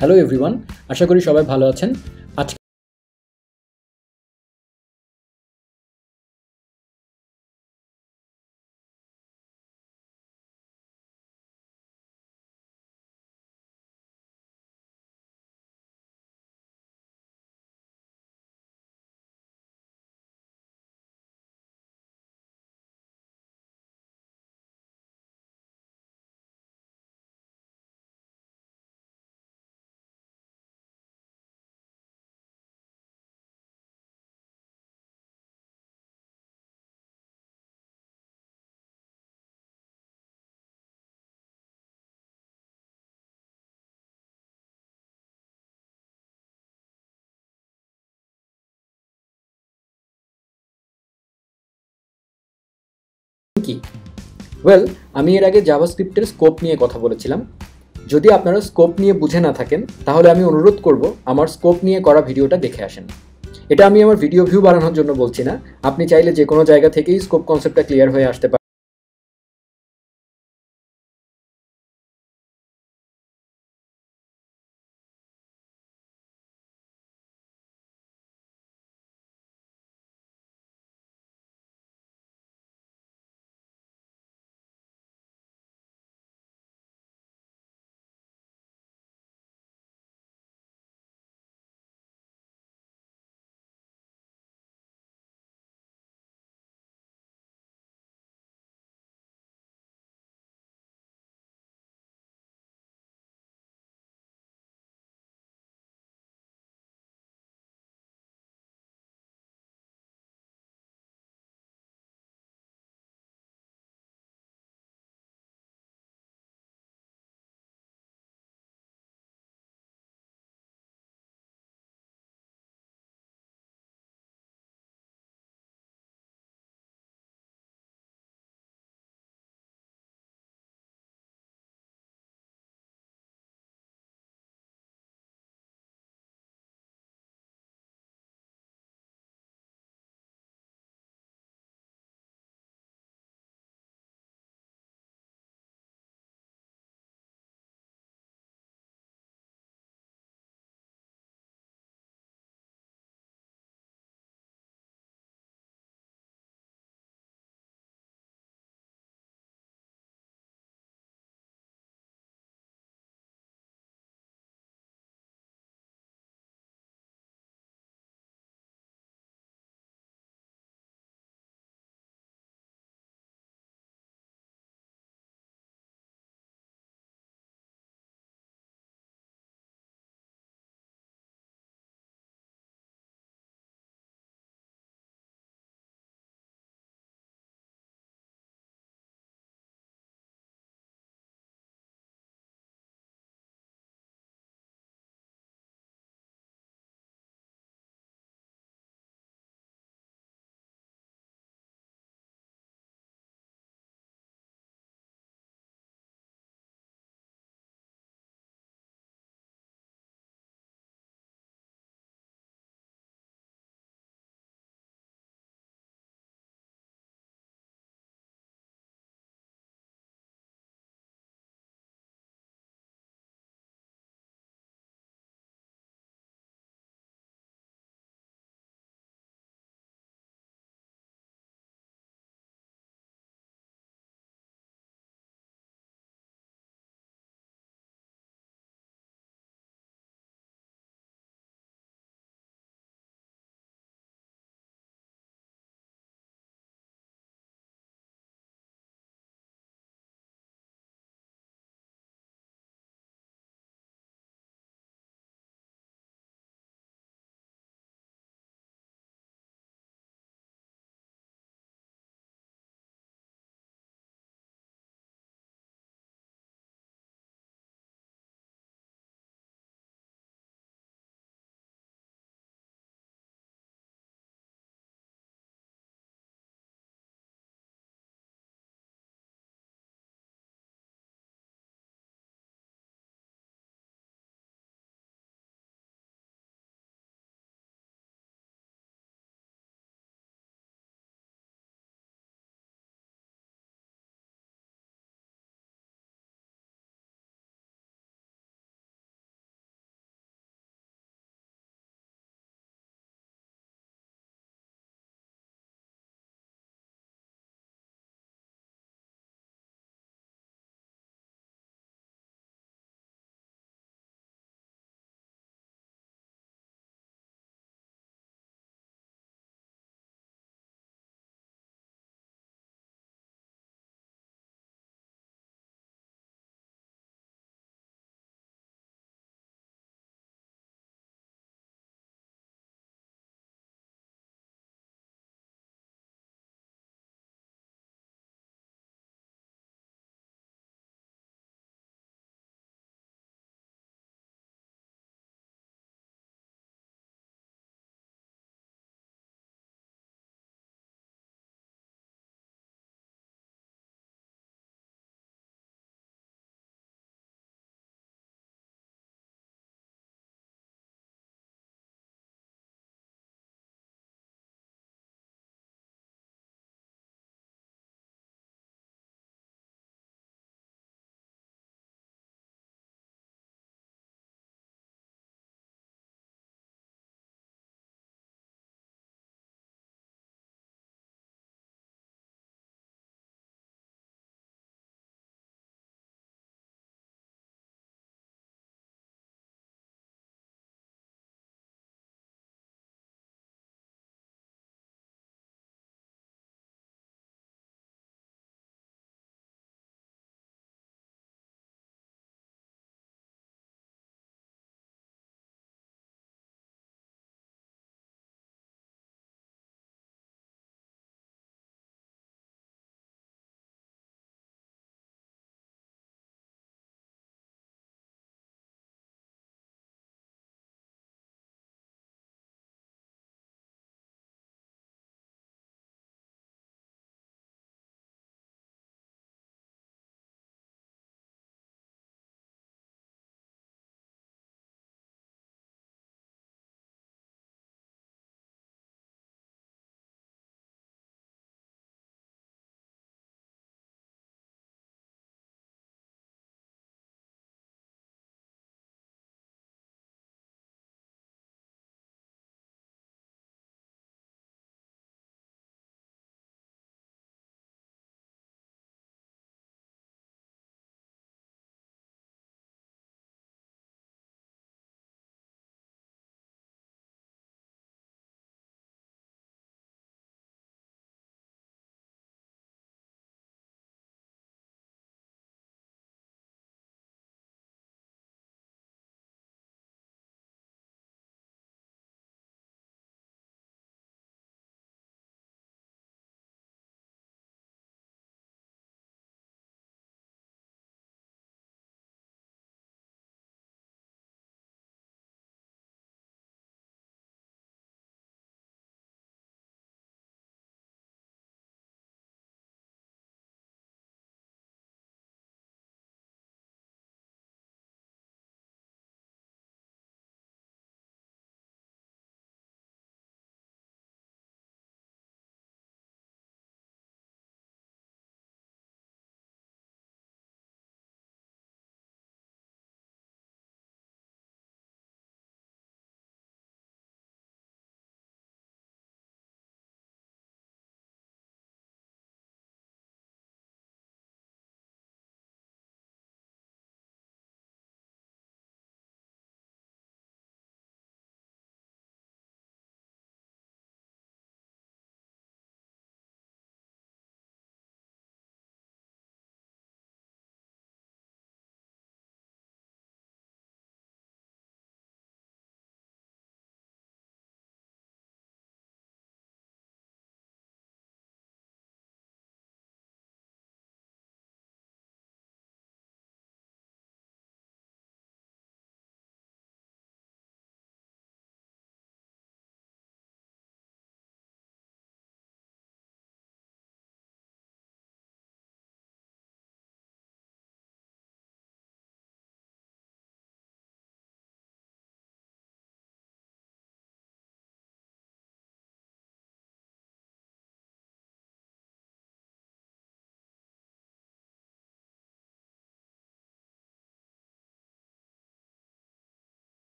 Hello everyone, আশা করি সবাই ভালো আছেন। আজকে কি ওয়েল আমি এর আগে জাভাস্ক্রিপ্টের স্কোপ নিয়ে কথা বলেছিলাম। যদি আপনারা স্কোপ নিয়ে বুঝে না থাকেন তাহলে আমি অনুরোধ করব আমার স্কোপ নিয়ে করা ভিডিওটা দেখে আসেন। এটা আমি আমার ভিডিও ভিউ বাড়ানোর জন্য বলছি না, আপনি চাইলে যে কোনো জায়গা থেকেই স্কোপ কনসেপ্টটা ক্লিয়ার হয়ে আসতে পারেন।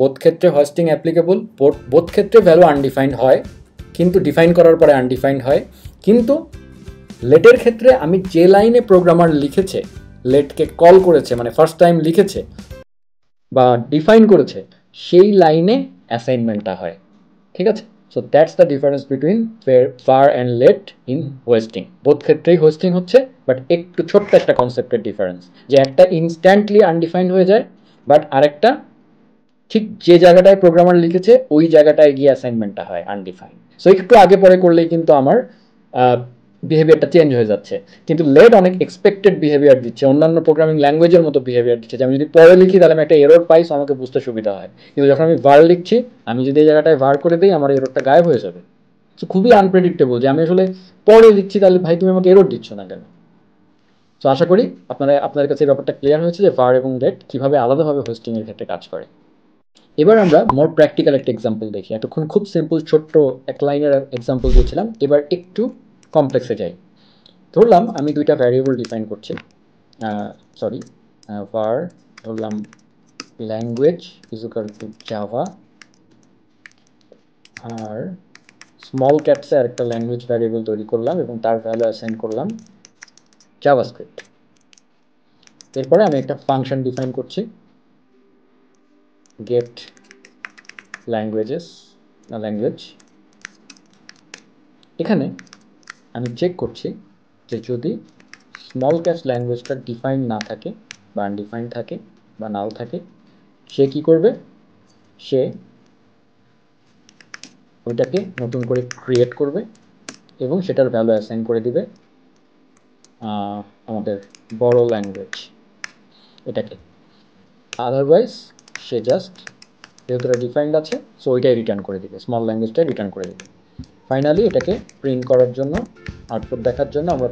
বোথ ক্ষেত্রে হোস্টিং অ্যাপ্লিকেবল, বোথ ক্ষেত্রে ভ্যালু আনডিফাইন্ড হয়, কিন্তু ডিফাইন করার পরে আনডিফাইন্ড হয়। কিন্তু লেটের ক্ষেত্রে আমি যে লাইনে প্রোগ্রামার লিখেছে, লেটকে কল করেছে মানে ফার্স্ট টাইম লিখেছে বা ডিফাইন করেছে, সেই লাইনে অ্যাসাইনমেন্টটা হয়। ঠিক আছে? So that's the difference between var and let in hosting. Both ক্ষেত্রেই হোস্টিং হচ্ছে, বাট একটু ছোট্ট একটা কনসেপ্টের ডিফারেন্স, যে একটা ইনস্ট্যান্টলি আনডিফাইন্ড হয়ে যায়, বাট আরেকটা ঠিক যে জায়গাটায় প্রোগ্রামার লিখেছে ওই জায়গাটায় গিয়ে অ্যাসাইনমেন্টটা হয় আনডিফাইন্ড। সো একটু আগে পরে করলেই কিন্তু আমার বিহেভিয়ারটা চেঞ্জ হয়ে যাচ্ছে। কিন্তু লেট অনেক এক্সপেক্টেড বিহেভিয়ার দিচ্ছে, অন্যান্য প্রোগ্রামিং ল্যাঙ্গুয়েজের মতো বিহেভিয়ার দিচ্ছে, যে আমি যদি পরে লিখি তাহলে আমি একটা এরর পাই, সো আমাকে বুঝতে সুবিধা হয়। কিন্তু যখন আমি var লিখছি, আমি যদি এই জায়গাটায় var করে দিই, আমার এররটা গায়েব হয়ে যাবে। সো খুবই আনপ্রেডিক্টেবল, যে আমি আসলে পরে লিখছি, তাহলে ভাই তুমি আমাকে এরর দিচ্ছ না কেন? সো আশা করি আপনাদের কাছে এই ব্যাপারটা ক্লিয়ার হয়েছে যে var এবং let কীভাবে আলাদাভাবে হোস্টিংয়ের ক্ষেত্রে কাজ করে। এবার আমরা মোর প্র্যাকটিক্যাল একটা এক্সাম্পল দেখি। এতক্ষণ খুব সিম্পল ছোট্ট এক লাইনের এক্সাম্পল দিয়েছিলাম, এবার একটু কমপ্লেক্সে যাই। ধরলাম আমি দুইটা ভ্যারিয়েবল ডিফাইন করছি, সরি var ধরলাম language is equal to Java, আর স্মল ক্যাটসে আরেকটা ল্যাঙ্গুয়েজ ভ্যারিয়েবল তৈরি করলাম এবং তার ভ্যালু অ্যাসাইন করলাম জাভাস্ক্রিপ্ট। এরপরে আমি একটা ফাংশন ডিফাইন করছি, গেট ল্যাঙ্গুয়েজ। এখানে আমি চেক করছি যে যদি স্মল ক্যাটস ল্যাঙ্গুয়েজটা ডিফাইন না থাকে বা আনডিফাইন্ড থাকে বা নাও থাকে, সে কি করবে, সে ওইটাকে নতুন করে ক্রিয়েট করবে এবং সেটার ভ্যালু অ্যাসাইন করে দিবে আমাদের বড় ল্যাঙ্গুয়েজ এটাকে। আদারওয়াইজ সে জাস্ট যেহেতু এটা ডিফাইন্ড আছে, সো ওইটাই রিটার্ন করে দিবে, স্মল ল্যাঙ্গুয়েজটাই রিটার্ন করে দিবে। ফাইনালি এটাকে প্রিন্ট করার জন্য, আউটপুট দেখার জন্য আমরা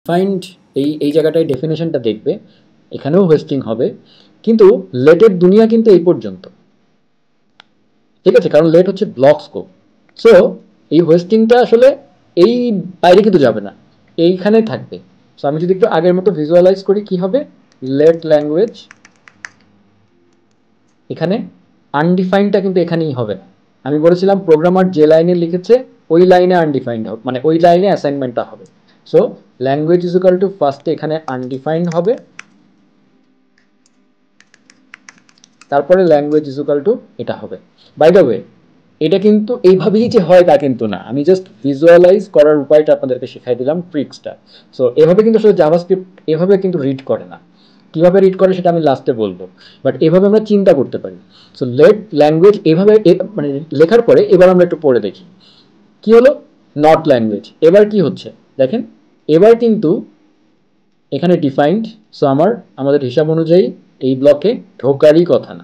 ডিফাইন্ড এই জায়গাটায় ডেফিনেশনটা দেখবে, এখানেও হোস্টিং হবে, কিন্তু লেটের দুনিয়া কিন্তু এই পর্যন্ত। ঠিক আছে, কারণ লেট হচ্ছে ব্লক স্কোপ। সো এই হোস্টিংটা আসলে এই বাইরে কিন্তু যাবে না, এইখানে থাকবে। সো আমি যদি একটু আগের মতো ভিজুয়ালাইজ করি, কি হবে, লেট ল্যাঙ্গুয়েজ, এখানে আনডিফাইন্ডটা কিন্তু এখানেই হবে। আমি বলেছিলাম প্রোগ্রামার যে লাইনে লিখেছে ওই লাইনে আনডিফাইন্ড হবে, মানে ওই লাইনে অ্যাসাইনমেন্টটা হবে। So language is equal two ফার্স্টে এখানে আনডিফাইন্ড হবে, তারপরে ল্যাঙ্গুয়েজ ইজ ইকুয়াল টু এটা হবে। বাই দ্য ওয়ে, এটা কিন্তু এইভাবেই যে হয় তা কিন্তু না, আমি জাস্ট ভিজুয়ালাইজ করার উপায়টা আপনাদেরকে শেখাই দিলাম, ট্রিক্সটা। সো এভাবে কিন্তু আসলে জাভাস্ক্রিপ্ট এভাবে কিন্তু রিড করে না। কীভাবে রিড করে সেটা আমি লাস্টে বলবো, বাট এভাবে আমরা চিন্তা করতে পারি। সো লেট ল্যাঙ্গুয়েজ এভাবে মানে লেখার পরে এবার আমরা একটু পড়ে দেখি কি হলো। নট ল্যাঙ্গুয়েজ এবার কি হচ্ছে দেখেন, এবার কিন্তু এখানে ডিফাইন্ড। সো আমাদের হিসাব অনুযায়ী এই ব্লকে ঢোকারই কথা না,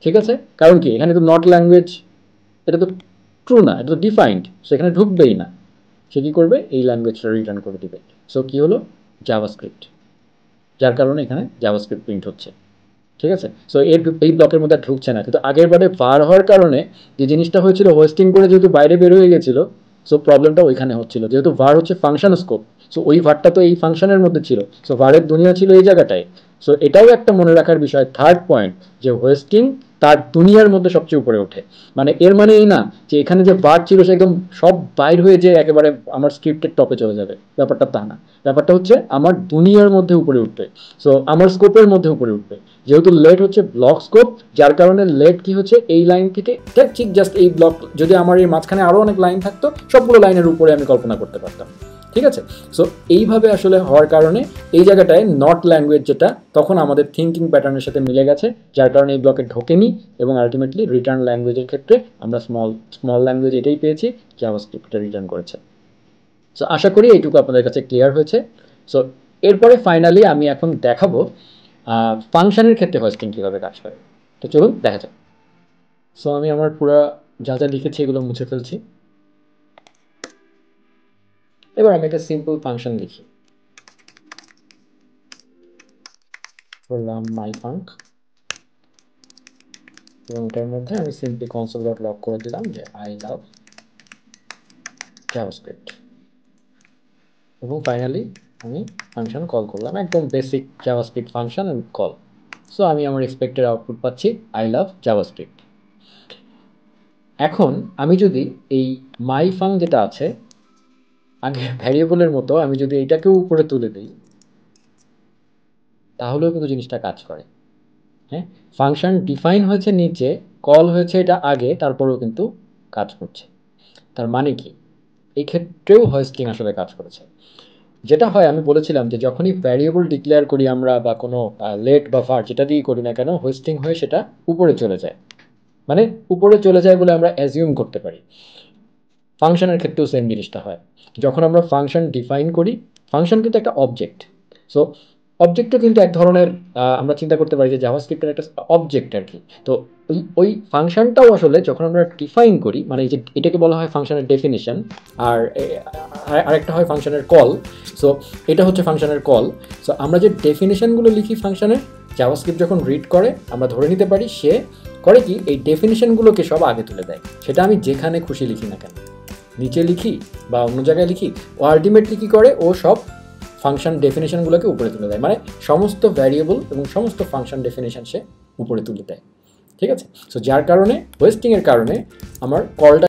ঠিক আছে? কারণ কি এখানে তো নট ল্যাঙ্গুয়েজ, এটা তো ট্রু না, এটা তো ডিফাইন্ড, সেখানে ঢুকবেই না। সে কী করবে, এই ল্যাঙ্গুয়েজটা রিটার্ন করে দিবে। সো কী হলো, জাভাস্ক্রিপ্ট, যার কারণে এখানে জাভাস্ক্রিপ্ট প্রিন্ট হচ্ছে, ঠিক আছে? সো এই ব্লকের মধ্যে ঢুকছে না, কিন্তু আগের বারে বার হওয়ার কারণে যে জিনিসটা হয়েছিল, হোস্টিং করে যেহেতু বাইরে বের হয়ে গেছিলো, সো প্রবলেমটা ওইখানে হচ্ছিল, যেহেতু var হচ্ছে ফাংশন স্কোপ। সো ওই ভারটা তো এই ফাংশনের মধ্যে ছিল, সো ভারের দুনিয়া ছিল এই জায়গাটায়। সো এটাও একটা মনে রাখার বিষয়, থার্ড পয়েন্ট, যে হোস্টিং তার দুনিয়ার মধ্যে সবচেয়ে উপরে ওঠে। মানে এর মানে এই না যে এখানে যে বার ছিল সে একদম সব বাইর হয়ে যে একেবারে আমার স্ক্রিপ্টের টপে চলে যাবে, ব্যাপারটা তা না। ব্যাপারটা হচ্ছে আমার দুনিয়ার মধ্যে উপরে উঠবে, সো আমার স্কোপের মধ্যে উপরে উঠবে। যেহেতু লেট হচ্ছে ব্লক স্কোপ, যার কারণে লেট কি হচ্ছে, এই লাইন থেকে ঠিক জাস্ট এই ব্লক, যদি আমার এই মাঝখানে আরও অনেক লাইন থাকতো, সবগুলো লাইনের উপরে আমি কল্পনা করতে পারতাম, ঠিক আছে? সো এইভাবে আসলে হওয়ার কারণে এই জায়গাটায় নট ল্যাঙ্গুয়েজ যেটা, তখন আমাদের থিঙ্কিং প্যাটার্নের সাথে মিলে গেছে, যার কারণে এই ব্লকে ঢোকেনি, এবং আলটিমেটলি রিটার্ন ল্যাঙ্গুয়েজের ক্ষেত্রে আমরা স্মল ল্যাঙ্গুয়েজ এটাই পেয়েছি, জাভাস্ক্রিপ্টটা রিটার্ন করেছে। সো আশা করি এইটুকু আপনাদের কাছে ক্লিয়ার হয়েছে। সো এরপরে ফাইনালি আমি এখন দেখাবো ফাংশনের ক্ষেত্রে হোস্টিং কীভাবে কাজ করে। তো চলুন দেখা যাক। সো আমি আমার পুরো যা যা লিখেছি এগুলো মুছে ফেলছি। এবার আমি একটা সিম্পল ফাংশন লিখি, বললাম মাই ফাঙ্ক, এবং এটার মধ্যে আমি সিম্পলি কনসোল ডট লগ করে দিলাম যে আই লাভ জাভাস্ক্রিপ্ট, এবং ফাইনালি আমি ফাংশন কল করলাম, একদম basic JavaScript function call. So আমি আমার এক্সপেক্টেড আউটপুট পাচ্ছি আই লাভ জাভাস্ক্রিপ্ট। এখন আমি যদি এই মাই ফাং যেটা আছে আগে ভ্যারিয়েবলের মতো, আমি যদি এটাকেও উপরে তুলে দিই, তাহলেও কিন্তু জিনিসটা কাজ করে। হ্যাঁ, ফাংশন ডিফাইন হয়েছে নিচে, কল হয়েছে এটা আগে, তারপরেও কিন্তু কাজ করছে। তার মানে কি, এই ক্ষেত্রেও হোস্টিং আসলে কাজ করেছে। যেটা হয় আমি বলেছিলাম যে যখনই ভ্যারিয়েবল ডিক্লেয়ার করি আমরা, বা কোনো লেট বা var যেটা দিয়েই করি না কেন, হোস্টিং হয়ে সেটা উপরে চলে যায়। মানে উপরে চলে যায় বলে আমরা অ্যাজিউম করতে পারি। ফাংশনের ক্ষেত্রেও সেম জিনিসটা হয়। যখন আমরা ফাংশন ডিফাইন করি, ফাংশন কিন্তু একটা অবজেক্ট। সো অবজেক্টও কিন্তু এক ধরনের, আমরা চিন্তা করতে পারি যে জাভাস্ক্রিপ্টের একটা অবজেক্ট আর কি। তো ওই ফাংশনটাও আসলে যখন আমরা ডিফাইন করি, মানে এই যে এটাকে বলা হয় ফাংশনের ডেফিনিশন, আর আরেকটা হয় ফাংশনের কল। সো এটা হচ্ছে ফাংশনের কল। সো আমরা যে ডেফিনিশনগুলো লিখি ফাংশনের, জাভাস্ক্রিপ্ট যখন রিড করে, আমরা ধরে নিতে পারি সে করে কি, এই ডেফিনিশনগুলোকে সব আগে তুলে দেয়। সেটা আমি যেখানে খুশি লিখি না কেন, নিচে লিখি বা অন্য জায়গায় লিখি, ও আলটিমেটলি কী করে, ও সব ফাংশন ডেফিনেশনগুলোকে উপরে তুলে দেয়। মানে সমস্ত ভ্যারিয়েবল এবং সমস্ত ফাংশন ডেফিনেশন সে উপরে তুলে দেয়, ঠিক আছে? সো যার কারণে হোস্টিংয়ের কারণে আমার কলটা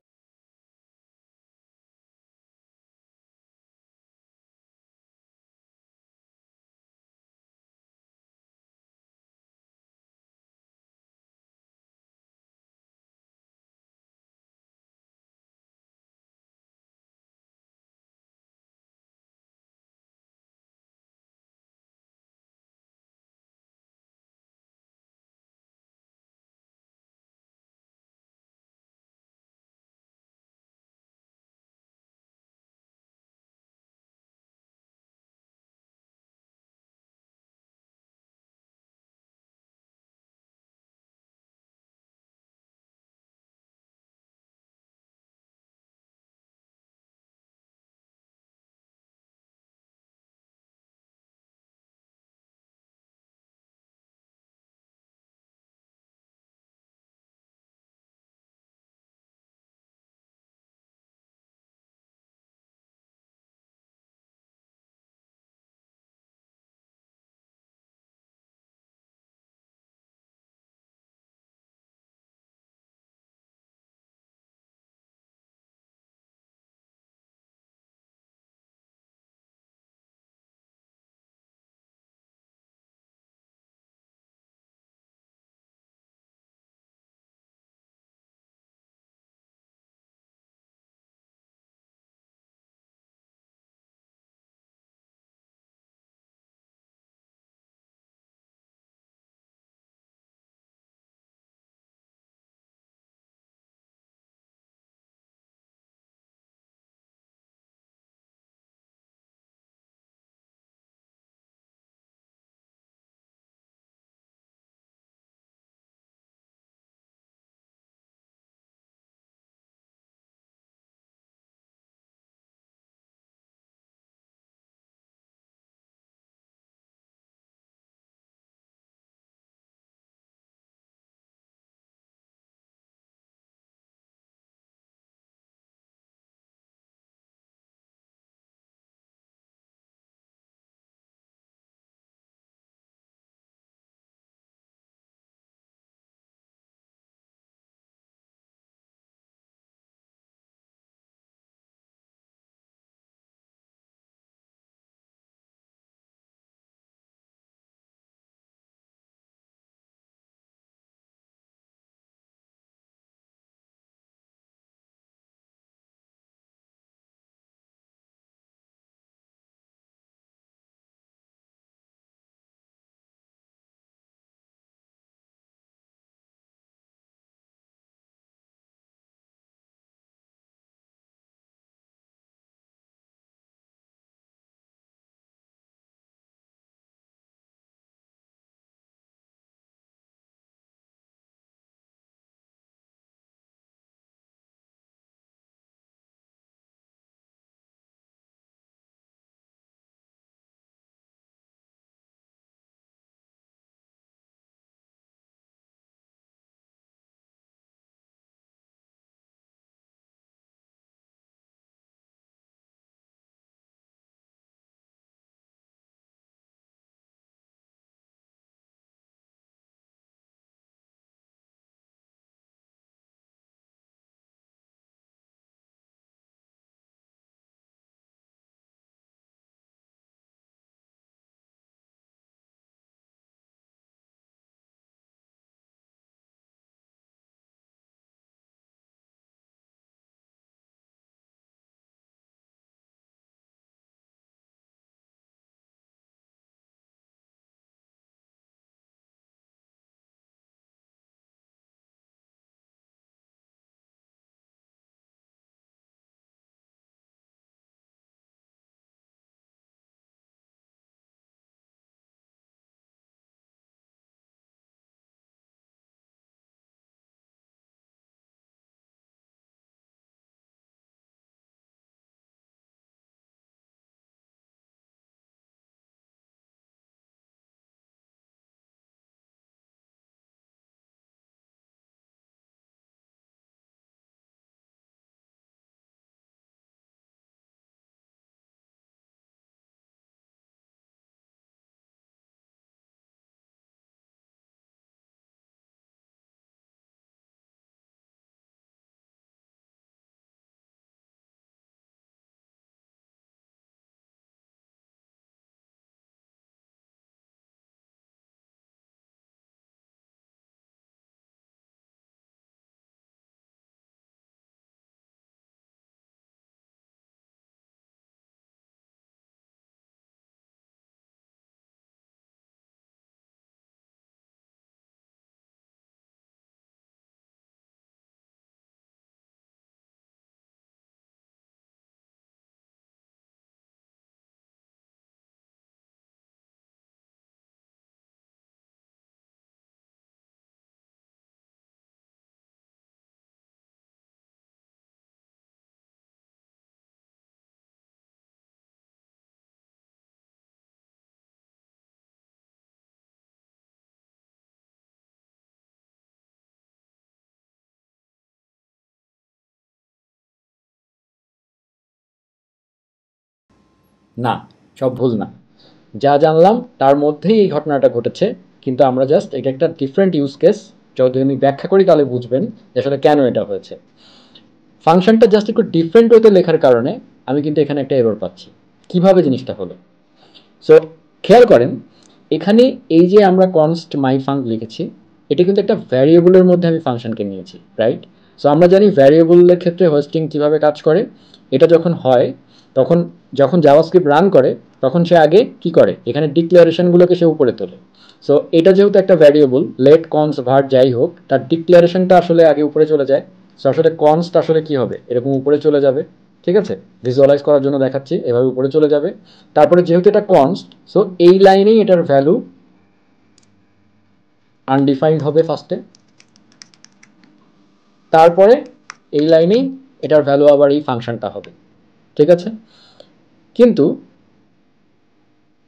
না, সব ভুল না। যা জানলাম তার মধ্যেই এই ঘটনাটা ঘটেছে, কিন্তু আমরা জাস্ট এটা একটা ডিফারেন্ট ইউজ কেস, যদি আমি ব্যাখ্যা করি তাহলে বুঝবেন যে আসলে কেন এটা হয়েছে। ফাংশনটা জাস্ট একটু ডিফারেন্ট ওয়েতে লেখার কারণে আমি কিন্তু এখানে একটা এরর পাচ্ছি। কিভাবে জিনিসটা হলো? সো খেয়াল করেন, এখানে এই যে আমরা কনস্ট মাই ফাঙ্ক লিখেছি, এটা কিন্তু একটা ভ্যারিয়েবলের মধ্যে আমি ফাংশনকে নিয়েছি, রাইট? সো আমরা জানি ভ্যারিয়েবলের ক্ষেত্রে হোস্টিং কীভাবে কাজ করে। এটা যখন হয় তখন যখন জাভাস্ক্রিপ্ট রান করে তখন সে আগে কি করে, এখানে ডিক্লারেশনগুলোকে সে উপরে তোলে। সো এটা যেহেতু একটা ভ্যারিয়েবল, লেট কনস ভার যাই হোক, তার ডিক্লারেশনটা আসলে আগে উপরে চলে যায়। সো আসলে কনস্ট আসলে কি হবে, এরকম উপরে চলে যাবে, ঠিক আছে? ভিজুয়ালাইজ করার জন্য দেখাচ্ছি, এভাবে উপরে চলে যাবে। তারপরে যেহেতু এটা কনস্ট, সো এই লাইনেই এটার ভ্যালু আনডিফাইন্ড হবে ফার্স্টে, তারপরে এই লাইনেই এটার ভ্যালু আবার এই ফাংশনটা হবে, ঠিক আছে? কিন্তু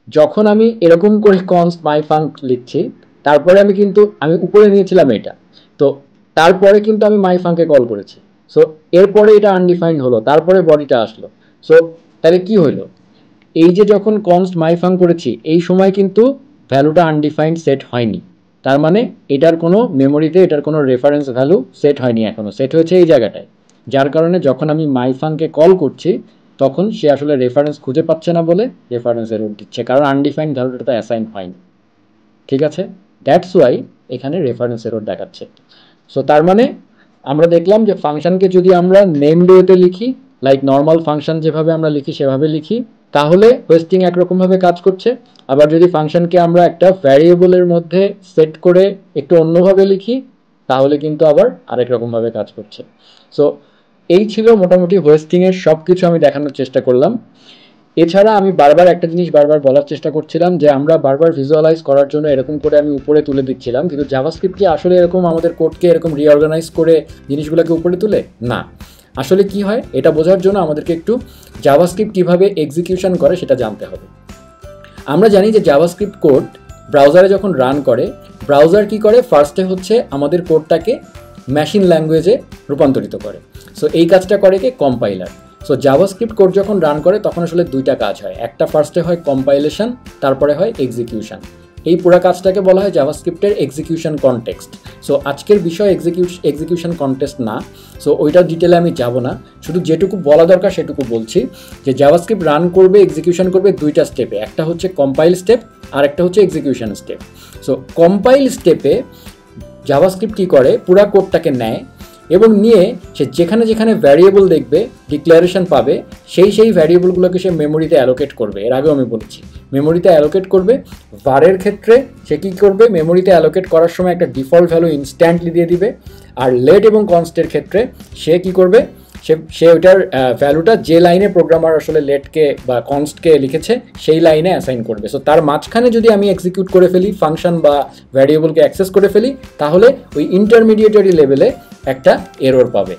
যখন আমি এরকম করে কনস্ট মাই ফাঙ্ক লিখছি, তারপরে আমি উপরে নিয়েছিলাম এটা, তো তারপরে কিন্তু আমি মাই ফাঙ্কে কল করেছি। সো এরপরে এটা আনডিফাইন্ড হলো, তারপরে বডিটা আসলো। সো তাহলে কি হইলো, এই যে যখন কনস্ট মাই ফাঙ্ক করেছি এই সময় কিন্তু ভ্যালুটা আনডিফাইন্ড সেট হয়নি। তার মানে এটার কোনো মেমোরিতে এটার কোনো রেফারেন্স ভ্যালু সেট হয়নি, এখনও সেট হয়েছে এই জায়গাটায়। যার কারণে যখন আমি মাই ফাঙ্কে কল করছি তখন সে আসলে রেফারেন্স খুঁজে পাচ্ছে না বলে রেফারেন্স এরর দিচ্ছে, কারণ আনডিফাইন্ড ভ্যালুটা তো অ্যাসাইন হয়নি, ঠিক আছে? দ্যাটস ওয়াই এখানে রেফারেন্স এরর দেখাচ্ছে। সো তার মানে আমরা দেখলাম যে ফাংশনকে যদি আমরা নেমড ওয়েতে লিখি, লাইক নর্মাল ফাংশন যেভাবে আমরা লিখি সেভাবে লিখি, তাহলে হোস্টিং একরকমভাবে কাজ করছে। আবার যদি ফাংশনকে আমরা একটা ভ্যারিয়েবলের মধ্যে সেট করে একটু অন্যভাবে লিখি তাহলে কিন্তু আবার আরেক রকমভাবে কাজ করছে। সো এই ছিল মোটামুটি হোস্টিংয়ের সব কিছু আমি দেখানোর চেষ্টা করলাম। এছাড়া আমি বারবার একটা জিনিস বারবার বলার চেষ্টা করছিলাম যে আমরা বারবার ভিজুয়ালাইজ করার জন্য এরকম করে আমি উপরে তুলে দিচ্ছিলাম, কিন্তু জাভাস্ক্রিপ্ট কি আসলে এরকম আমাদের কোডকে এরকম রিঅর্গানাইজ করে জিনিসগুলোকে উপরে তুলে? না। আসলে কি হয় এটা বোঝার জন্য আমাদেরকে একটু জাভাস্ক্রিপ্ট কীভাবে এক্সিকিউশন করে সেটা জানতে হবে। আমরা জানি যে জাভাস্ক্রিপ্ট কোড ব্রাউজারে যখন রান করে, ব্রাউজার কি করে, ফার্স্টে হচ্ছে আমাদের কোডটাকে মেশিন ল্যাঙ্গুয়েজে রূপান্তরিত করে। সো এই কাজটা করে কি কম্পাইলার। সো জাভাস্ক্রিপ্ট কোড যখন রান করে তখন আসলে দুইটা কাজ হয়, একটা ফার্স্টে হয় কম্পাইলেশন, তারপরে হয় এক্সিকিউশন। এই পুরো কাজটাকে বলা হয় জাভাস্ক্রিপ্টের এক্সিকিউশন কনটেক্সট। সো আজকের বিষয় এক্সিকিউশন কনটেক্সট না, সো ওইটার ডিটেলে আমি যাব না, শুধু যেটুকু বলা দরকার সেটুকু বলছি যে জাভাস্ক্রিপ্ট রান করবে, এক্সিকিউশন করবে দুইটা স্টেপে, একটা হচ্ছে কম্পাইল স্টেপ আর একটা হচ্ছে এক্সিকিউশন স্টেপ। সো কম্পাইল স্টেপে জাভাস্ক্রিপ্ট কী করে, পুরো কোডটাকে নেয় এবং নিয়ে সে যেখানে যেখানে ভ্যারিয়েবল দেখবে, ডিক্লারেশন পাবে, সেই ভ্যারিয়েবলগুলোকে সে মেমোরিতে অ্যালোকেট করবে। এর আগেও আমি বলেছি মেমোরিতে অ্যালোকেট করবে। ভারের ক্ষেত্রে সে কী করবে, মেমোরিতে অ্যালোকেট করার সময় একটা ডিফল্ট ভ্যালু ইনস্ট্যান্টলি দিয়ে দিবে। আর লেট এবং কনস্টের ক্ষেত্রে সে কী করবে, সে ওইটার ভ্যালুটা যে লাইনে প্রোগ্রামার আসলে লেটকে বা কনস্টকে লিখেছে সেই লাইনে অ্যাসাইন করবে। সো তার মাঝখানে যদি আমি এক্সিকিউট করে ফেলি, ফাংশন বা ভ্যারিয়েবলকে অ্যাক্সেস করে ফেলি, তাহলে ওই ইন্টারমিডিয়েটারি লেভেলে একটা এরর পাবে,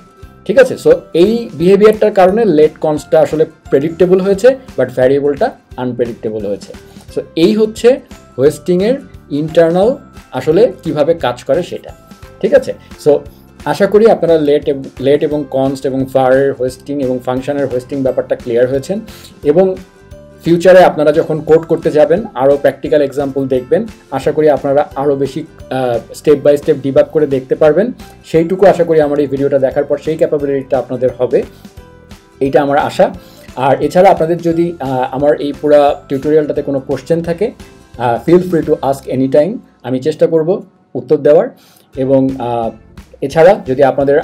ঠিক আছে? সো এই বিহেভিয়ারটার কারণে লেট কনস্টটা আসলে প্রেডিক্টেবল হয়েছে, বাট ভ্যারিয়েবলটা আনপ্রেডিক্টেবল হয়েছে। সো এই হচ্ছে হোস্টিংয়ের ইন্টারনাল আসলে কিভাবে কাজ করে সেটা, ঠিক আছে? সো আশা করি আপনারা লেট এবং কনস্ট এবং ভারের হোস্টিং এবং ফাংশনের হোস্টিং ব্যাপারটা ক্লিয়ার হয়েছেন, এবং ফিউচারে আপনারা যখন কোড করতে যাবেন আরও প্র্যাকটিক্যাল এক্সাম্পল দেখবেন, আশা করি আপনারা আরও বেশি স্টেপ বাই স্টেপ ডিবাগ করে দেখতে পারবেন। সেইটুকু আশা করি আমার এই ভিডিওটা দেখার পর সেই ক্যাপাবিলিটিটা আপনাদের হবে, এইটা আমার আশা। আর এছাড়া আপনাদের যদি আমার এই পুরো টিউটোরিয়ালটাতে কোনো কোশ্চেন থাকে, feel free to ask any time, আমি চেষ্টা করব উত্তর দেওয়ার। এবং এছাড়া যদি আপনাদের